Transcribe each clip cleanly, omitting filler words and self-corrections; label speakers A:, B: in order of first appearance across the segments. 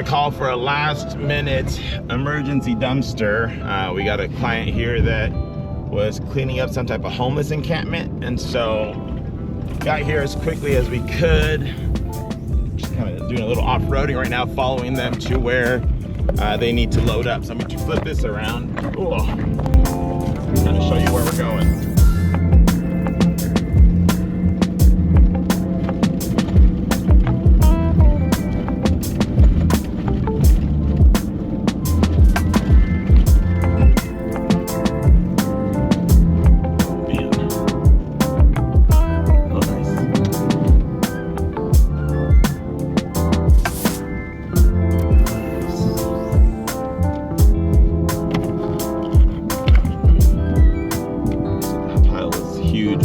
A: a call for a last minute emergency dumpster. We got a client here that was cleaning up some type of homeless encampment, and so got here as quickly as we could. Just kind of doing a little off-roading right now, following them to where they need to load up. So I'm going to flip this around. Cool. Kind of show you where we're going.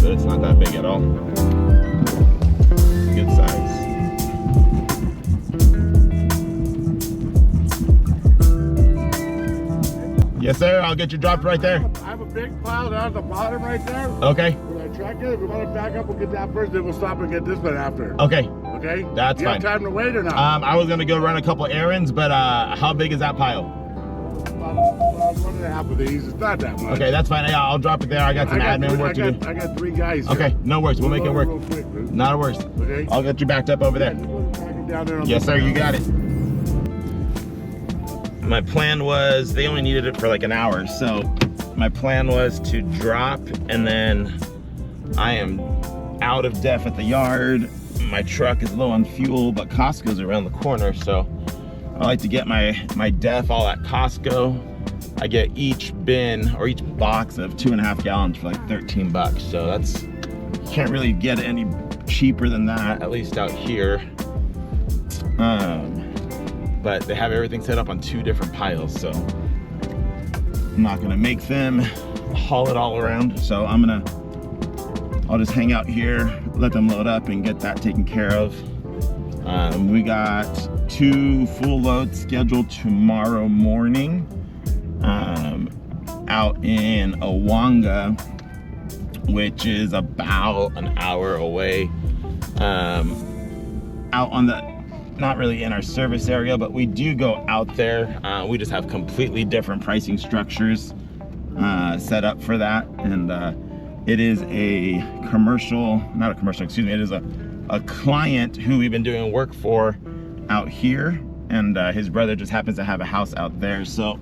A: But it's not that big at all. Good size. Yes, sir. I'll get you dropped right there.
B: I have a big pile down at the bottom right there.
A: Okay.
B: When I track it, if we want to back up, we'll get that first, then we'll stop and get this one after.
A: Okay.
B: Okay?
A: That's
B: you
A: fine.
B: have time to wait or not?
A: I was gonna go run a couple errands, but how big is that pile?
B: About 1.5 of these. It's not that much.
A: Okay, that's fine. Yeah, I'll drop it there. I got some admin work to do.
B: I got 3 guys here.
A: Okay, no worries. We'll make it work.
B: Real quick, dude.
A: Not a worries.
B: Okay?
A: I'll get you backed up over there.
B: Yeah, just put it back down there on
A: Yes,
B: the
A: sir. You
B: ground.
A: got it. My plan was, they only needed it for like an hour, so my plan was to drop, and then I am out of def at the yard. My truck is low on fuel, but Costco's around the corner, so I like to get my def all at Costco. I get each bin or each box of 2.5 gallons for like 13 bucks. So that's, can't really get it any cheaper than that, at least out here. But they have everything set up on 2 different piles, so I'm not gonna make them haul it all around. So I'll just hang out here, let them load up and get that taken care of. We got 2 full loads scheduled tomorrow morning. Out in Owanga, which is about an hour away. Out on the, not really in our service area, but we do go out there. We just have completely different pricing structures set up for that. And it is a commercial, not a commercial, excuse me, it is a client who we've been doing work for out here. And his brother just happens to have a house out there. So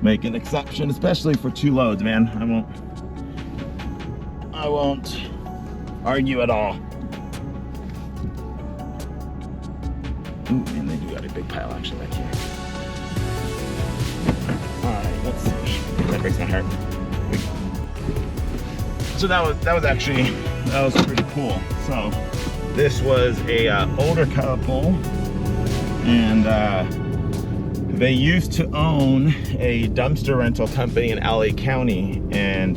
A: make an exception, especially for 2 loads, man. I won't argue at all. Ooh, and they do got a big pile actually back here. All right, let's see. That breaks my heart. So that was pretty cool. So this was a older couple, and they used to own a dumpster rental company in LA County, and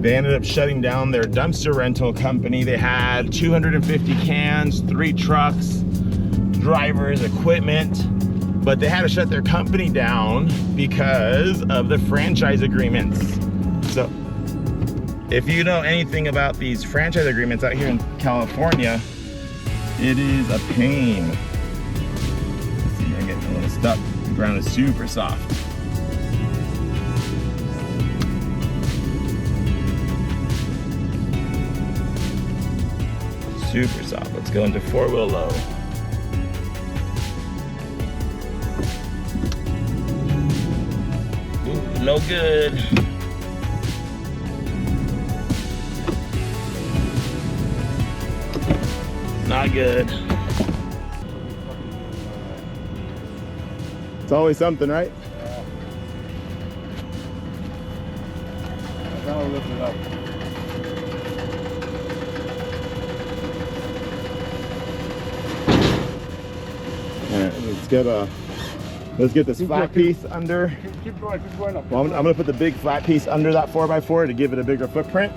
A: they ended up shutting down their dumpster rental company. They had 250 cans, 3 trucks, drivers, equipment, but they had to shut their company down because of the franchise agreements. So if you know anything about these franchise agreements out here in California, it is a pain. Let's see, I'm getting a little stuck. The ground is super soft. Super soft. Let's go into 4-wheel low. Ooh, no good. Not good. It's always something, right?
B: Now I'll lift it up.
A: All right, let's get this flat piece under.
B: Keep going up.
A: Well, I'm gonna put the big flat piece under that 4x4 to give it a bigger footprint.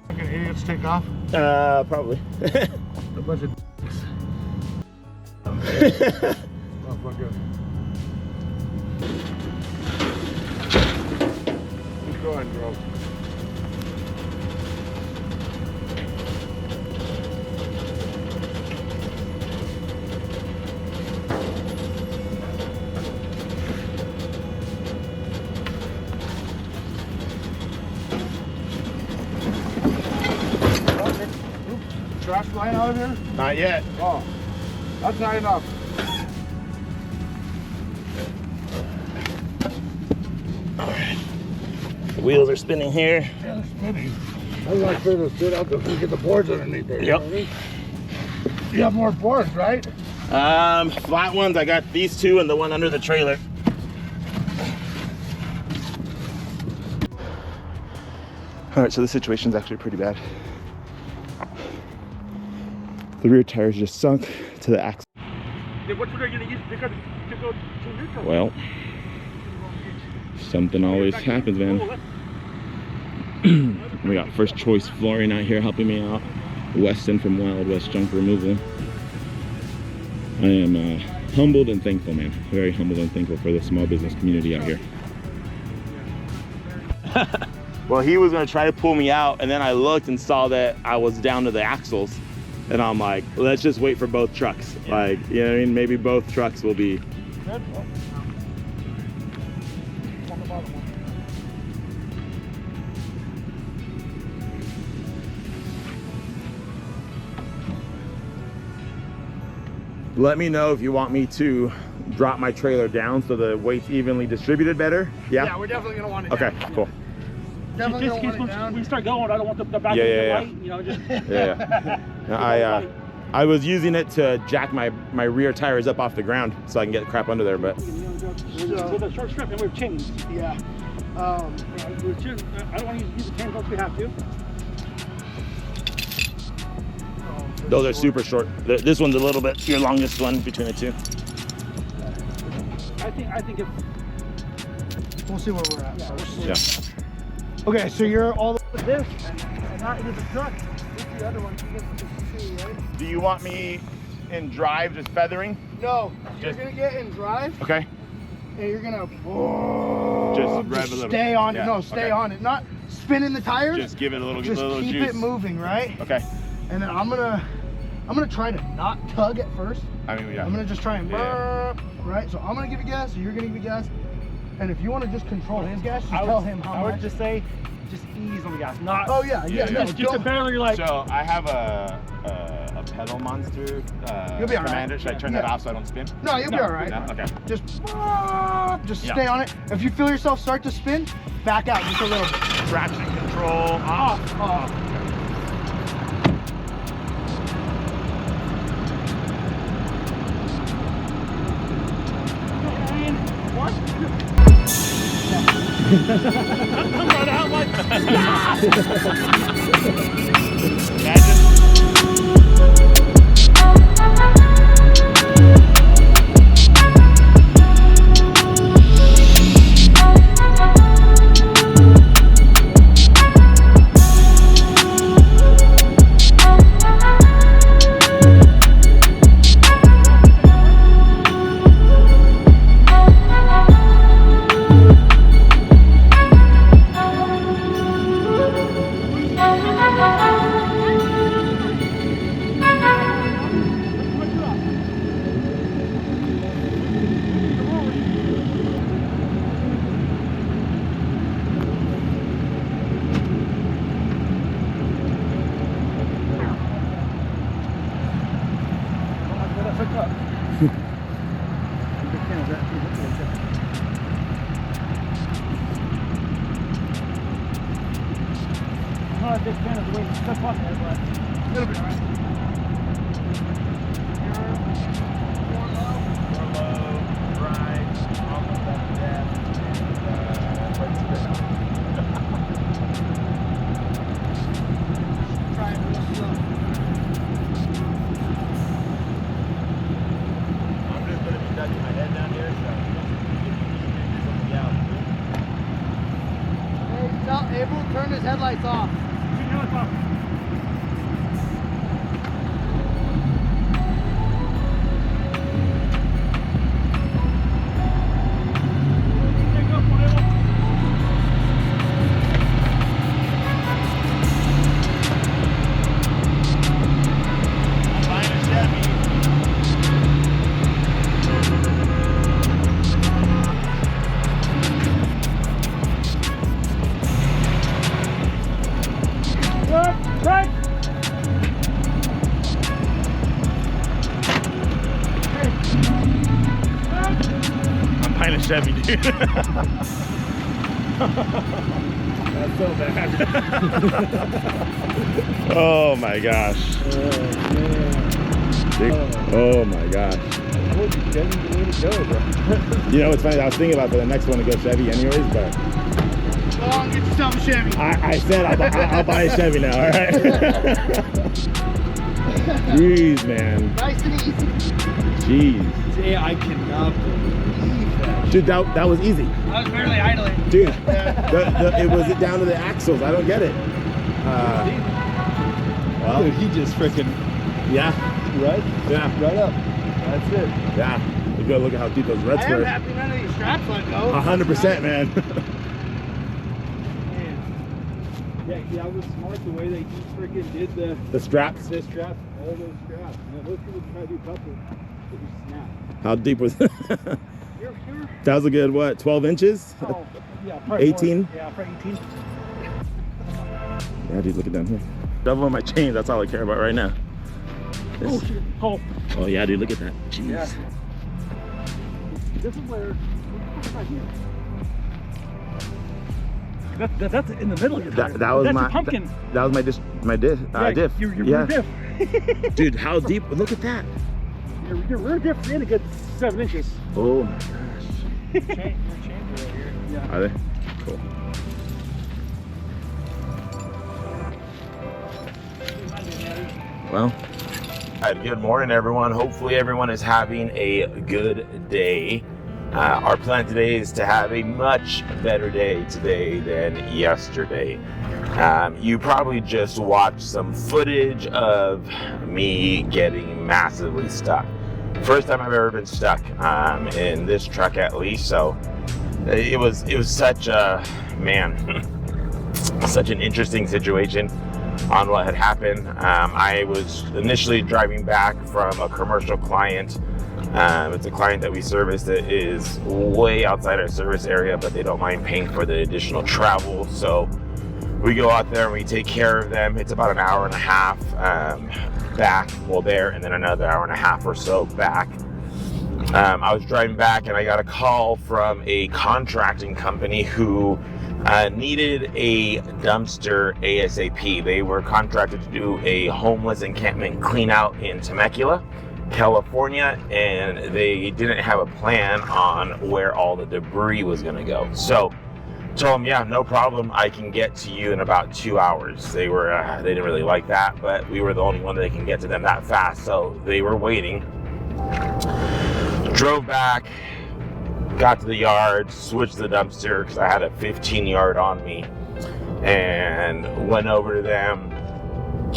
B: Can idiots take off?
A: Probably.
B: A bunch of motherfucker. Keep going, bro. trash flying out of here?
A: Not yet.
B: Oh, that's high enough.
A: The wheels are spinning here.
B: Yeah, it's spinning. I like for to sit out there and get the boards underneath there.
A: Yep.
B: You know what I mean? You have more boards, right?
A: Flat ones. I got these two and the one under the trailer. All right, so the situation's actually pretty bad. The rear tires just sunk to the axle.
B: What are you going to use to go to neutral?
A: Well, something always happens, man. We got first choice flooring out here helping me out. Weston from Wild West Junk Removal. I am humbled and thankful, man. Very humbled and thankful for the small business community out here. Well, he was gonna try to pull me out, and then I looked and saw that I was down to the axles, and I'm like, let's just wait for both trucks. Yeah. Like, you know what I mean? Maybe both trucks will be. Let me know if you want me to drop my trailer down so the weight's evenly distributed better. Yeah?
B: Yeah, we're definitely going to want it
A: Okay,
B: down.
A: cool.
B: Definitely
C: Just
B: want it down.
C: when we start going, I don't want the back
A: Yeah,
C: of
A: yeah,
C: the
A: yeah.
C: light, you know, just
A: Yeah. I was using it to jack my rear tires up off the ground so I can get crap under there, but
C: with a short strip and we've changed.
B: Yeah.
C: I don't want to use the handles if we have to.
A: those are super short. This one's a little bit your longest one between the two.
C: I think if
B: We'll see where we're at first.
A: Yeah.
B: Okay, so you're all the way with this, and not into the truck. This is the other one. You get to see, right?
A: Do you want me in drive just feathering?
B: No, you're
A: Just-
B: going to get in drive,
A: Okay.
B: and you're going to
A: Just rev a little.
B: stay on it.
A: Yeah,
B: No, stay
A: okay.
B: on it. Not spinning the tires.
A: Just give it a little,
B: Just
A: little
B: keep
A: juice.
B: it moving, right?
A: Okay.
B: And then I'm gonna try to not tug at first.
A: I mean, yeah.
B: I'm gonna just try and
A: Yeah.
B: burp, right? So I'm gonna give you gas, so you're gonna give me gas. And if you want to just control his gas, just tell him how
C: I
B: much.
C: would just say, just ease on the gas, not.
B: Oh yeah,
A: Yeah,
B: no,
C: just to
B: don't-
C: barely like.
A: So I have a pedal monster
B: You'll be all right.
A: commander. Should I turn that
B: Yeah.
A: off so I don't spin?
B: No, you'll be
C: No,
B: all right.
A: No? Okay.
B: Just
A: Yeah.
B: stay on it. If you feel yourself start to spin, back out just a little bit.
A: Traction control off.
B: Off.
C: I'm right out like.
A: Imagine.
C: I'm not a big fan of the way it's stuck up there, but
B: It'll be all right. Try it real slow.
A: I'm just gonna be ducking my head down here, so
B: Hey, tell Abel to turn his headlights off.
A: I'm buying a Chevy. Chevy, dude.
C: That's so bad.
A: Oh my gosh. Oh my gosh. You know, it's funny, I was thinking about for the next one to go Chevy anyways, but
B: Go on, get yourself a Chevy.
A: I said I'll buy a Chevy now, all right? Jeez, man.
B: Nice and easy.
A: Jeez.
C: Yeah, I cannot believe that.
A: Dude, that was easy.
B: I was barely idling.
A: Dude, it was down to the axles. I don't get it. Well,
C: Dude, he just freaking
A: yeah.
C: right up. That's it.
A: Yeah. You gotta look at how deep those ruts
B: I am
A: were.
B: happy none of these straps let go.
A: 100%, man.
C: Yeah, that was smart the way they just freaking did
A: The straps.
C: the straps, all those straps. Now, those people try to do couple, they just snap.
A: How deep was it?
C: You're
A: That was a good, what, 12 inches?
C: oh, yeah, probably
A: 18?
C: More. Yeah, probably 18.
A: Yeah, dude, look it down here. Double on my chain, that's all I care about right now.
C: Oh, shit. Oh,
A: Oh, yeah, dude, look at that. Jeez.
C: yeah. This is where, right here. That's in the middle of your tire.
A: That was
C: that's
A: my
C: your pumpkin.
A: That was my diff.
C: Your
A: Yeah.
C: rear diff.
A: Dude, how deep? Look at that.
C: Your rear diff is in a good 7 inches.
A: Oh my gosh.
C: Your chains are right here. Yeah.
A: Are they? Cool. Well, good morning, everyone. Hopefully everyone is having a good day. Our plan today is to have a much better day today than yesterday. You probably just watched some footage of me getting massively stuck. First time I've ever been stuck in this truck, at least. So it was such a such an interesting situation on what had happened. I was initially driving back from a commercial client. It's a client that we service that is way outside our service area, but they don't mind paying for the additional travel. So we go out there and we take care of them. It's about an hour and a half back, well there, and then another hour and a half or so back. I was driving back and I got a call from a contracting company who needed a dumpster ASAP. They were contracted to do a homeless encampment clean out in Temecula, California, and they didn't have a plan on where all the debris was going to go. So told them, yeah, no problem, I can get to you in about 2 hours. They didn't really like that, but we were the only one that can get to them that fast, so they were waiting. Drove back, got to the yard, switched the dumpster because I had a 15-yard on me, and went over to them.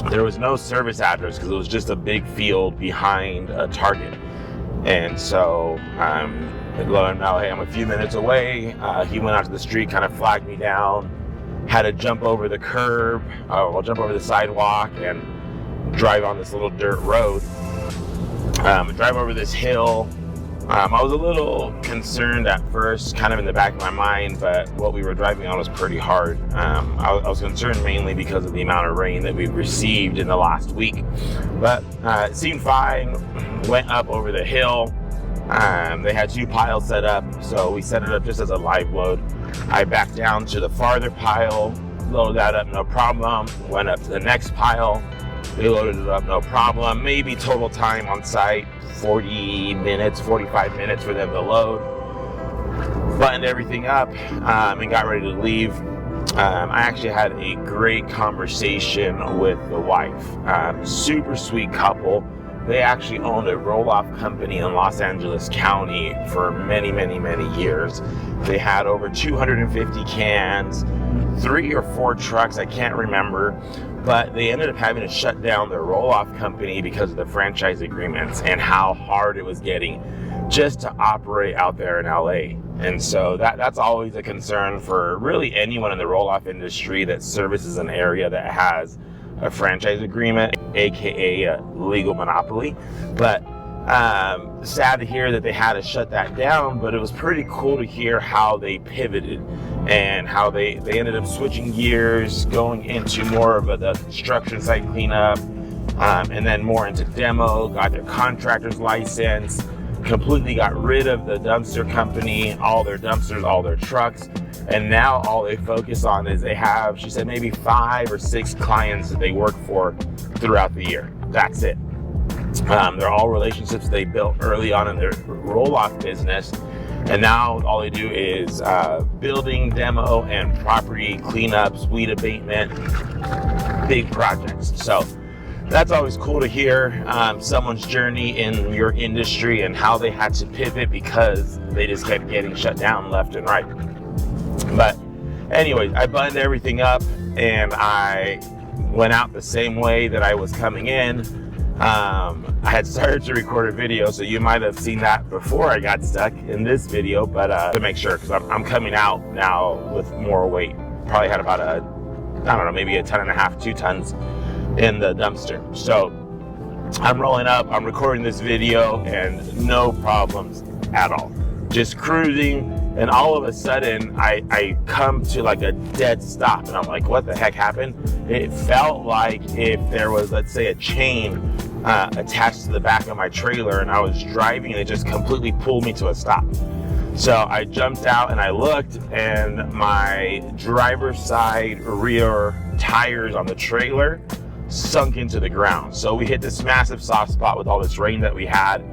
A: There was no service address because it was just a big field behind a Target. And so I let him know, hey, I'm a few minutes away. He went out to the street, kind of flagged me down, had to jump over the curb, jump over the sidewalk and drive on this little dirt road. Drive over this hill. I was a little concerned at first, kind of in the back of my mind, but what we were driving on was pretty hard. I was concerned mainly because of the amount of rain that we've received in the last week. But it seemed fine, went up over the hill. They had 2 piles set up, so we set it up just as a live load. I backed down to the farther pile, loaded that up, no problem. Went up to the next pile, they loaded it up, no problem. Maybe total time on site, 40 minutes, 45 minutes for them to load. Buttoned everything up and got ready to leave. I actually had a great conversation with the wife. Super sweet couple. They actually owned a roll-off company in Los Angeles County for many, many, many years. They had over 250 cans, 3 or 4 trucks, I can't remember, but they ended up having to shut down their roll-off company because of the franchise agreements and how hard it was getting just to operate out there in LA. And so that's always a concern for really anyone in the roll-off industry that services an area that has a franchise agreement, aka a legal monopoly. But sad to hear that they had to shut that down, but it was pretty cool to hear how they pivoted and how they ended up switching gears, going into more of the construction site cleanup, and then more into demo, got their contractor's license, completely got rid of the dumpster company, all their dumpsters, all their trucks. And now all they focus on is they have, she said, maybe 5 or 6 clients that they work for throughout the year. That's it. They're all relationships they built early on in their roll-off business. And now all they do is building, demo, and property cleanups, weed abatement, big projects. So that's always cool to hear someone's journey in your industry and how they had to pivot because they just kept getting shut down left and right. But anyways, I buttoned everything up and I went out the same way that I was coming in. I had started to record a video, so you might have seen that before I got stuck in this video, but to make sure, because I'm coming out now with more weight. Probably had about I don't know, maybe a 1.5 2 tons in the dumpster. So I'm rolling up, I'm recording this video, and no problems at all. Just cruising, and all of a sudden I come to like a dead stop, and I'm like, what the heck happened? It felt like if there was, let's say, a chain attached to the back of my trailer, and I was driving and it just completely pulled me to a stop. So I jumped out and I looked, and my driver's side rear tires on the trailer sunk into the ground. So we hit this massive soft spot with all this rain that we had,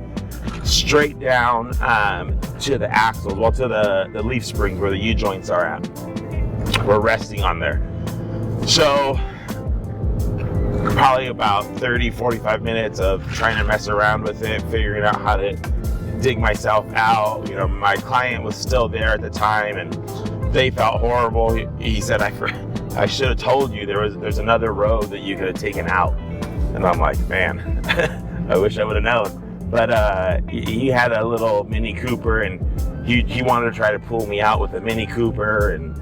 A: straight down to the axles, well, to the leaf springs where the U-joints are at. We're resting on there. So probably about 30-45 minutes of trying to mess around with it, figuring out how to dig myself out. You know, my client was still there at the time, and they felt horrible. He said, I should have told you there's another road that you could have taken out. And I'm like, man, I wish I would have known. But he had a little Mini Cooper, and he wanted to try to pull me out with a Mini Cooper. And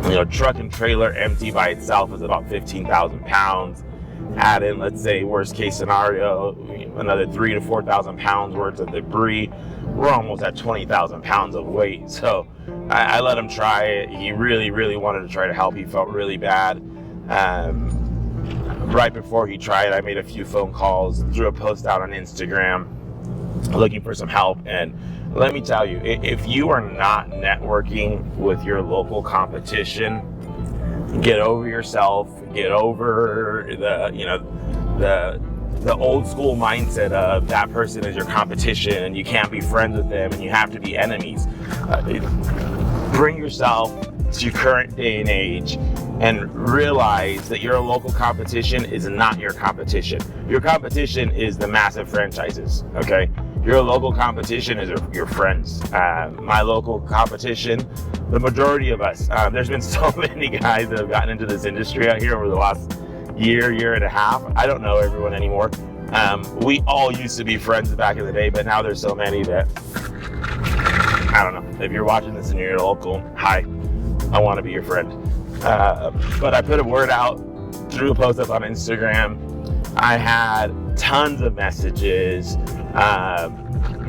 A: you know, truck and trailer empty by itself is about 15,000 pounds. Add in, let's say, worst case scenario, another 3,000 to 4,000 pounds worth of debris. We're almost at 20,000 pounds of weight. So I let him try it. He really, really wanted to try to help. He felt really bad. Right before he tried, I made a few phone calls, threw a post out on Instagram looking for some help. And let me tell you, if you are not networking with your local competition, get over yourself, get over the old school mindset of that person is your competition and you can't be friends with them and you have to be enemies. Bring yourself to your current day and age and realize that your local competition is not your competition. Your competition is the massive franchises, okay? Your local competition is your friends. My local competition, the majority of us, there's been so many guys that have gotten into this industry out here over the last year and a half. I don't know everyone anymore. We all used to be friends back in the day, but now there's so many that, I don't know. If you're watching this and you're local, hi, I want to be your friend. But I put a word out, threw a post up on Instagram. I had tons of messages,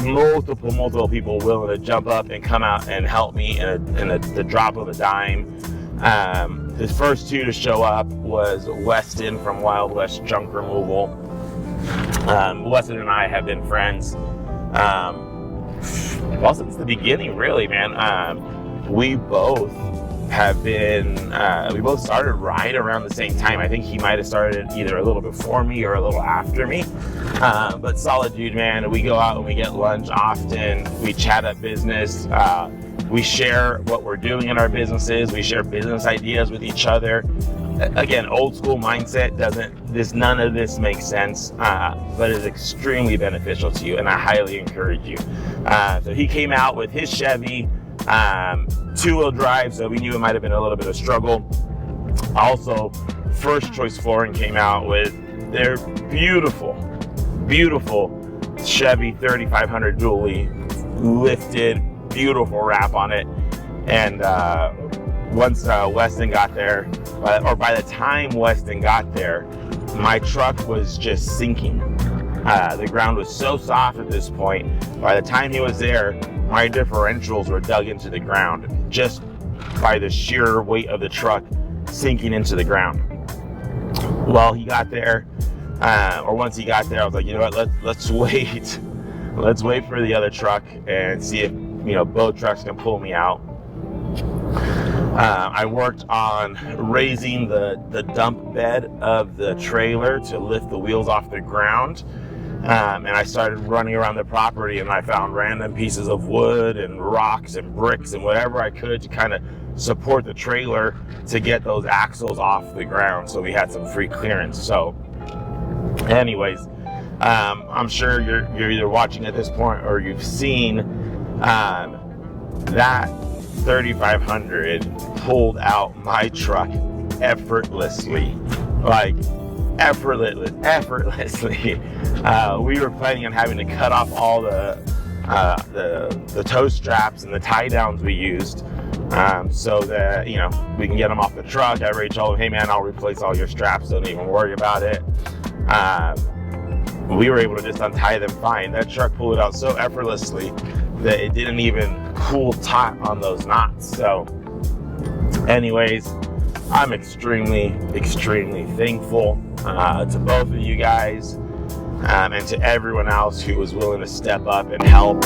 A: multiple people willing to jump up and come out and help me in the drop of a dime. The first 2 to show up was Weston from Wild West Junk Removal. Weston and I have been friends well since the beginning, really, man. We both have been, we both started right around the same time. I think he might have started either a little before me or a little after me. But solid dude, man. We go out and we get lunch often. We chat up business. We share what we're doing in our businesses. We share business ideas with each other. Again, old school mindset none of this makes sense, but is extremely beneficial to you, and I highly encourage you. So he came out with his Chevy, 2-wheel drive, so we knew it might have been a little bit of struggle. Also, First Choice Flooring came out with their beautiful Chevy 3500 dually, lifted, beautiful wrap on it. And once Weston got there, by the time Weston got there, my truck was just sinking. The ground was so soft at this point. By the time he was there, my differentials were dug into the ground just by the sheer weight of the truck sinking into the ground. Well, he got there, or once he got there, I was like, you know what, let's wait let's wait for the other truck and see if, you know, both trucks can pull me out. I worked on raising the dump bed of the trailer to lift the wheels off the ground. And I started running around the property, and I found random pieces of wood and rocks and bricks and whatever I could to kind of support the trailer to get those axles off the ground, so we had some free clearance. So anyways, I'm sure you're either watching at this point or you've seen that 3500 pulled out my truck effortlessly, like effortlessly. We were planning on having to cut off all the tow straps and the tie downs we used, so that, you know, we can get them off the truck. I already told him, hey man, I'll replace all your straps, don't even worry about it. We were able to just untie them fine. That truck pulled it out so effortlessly that it didn't even pull taut on those knots. So anyways, I'm extremely thankful to both of you guys, and to everyone else who was willing to step up and help.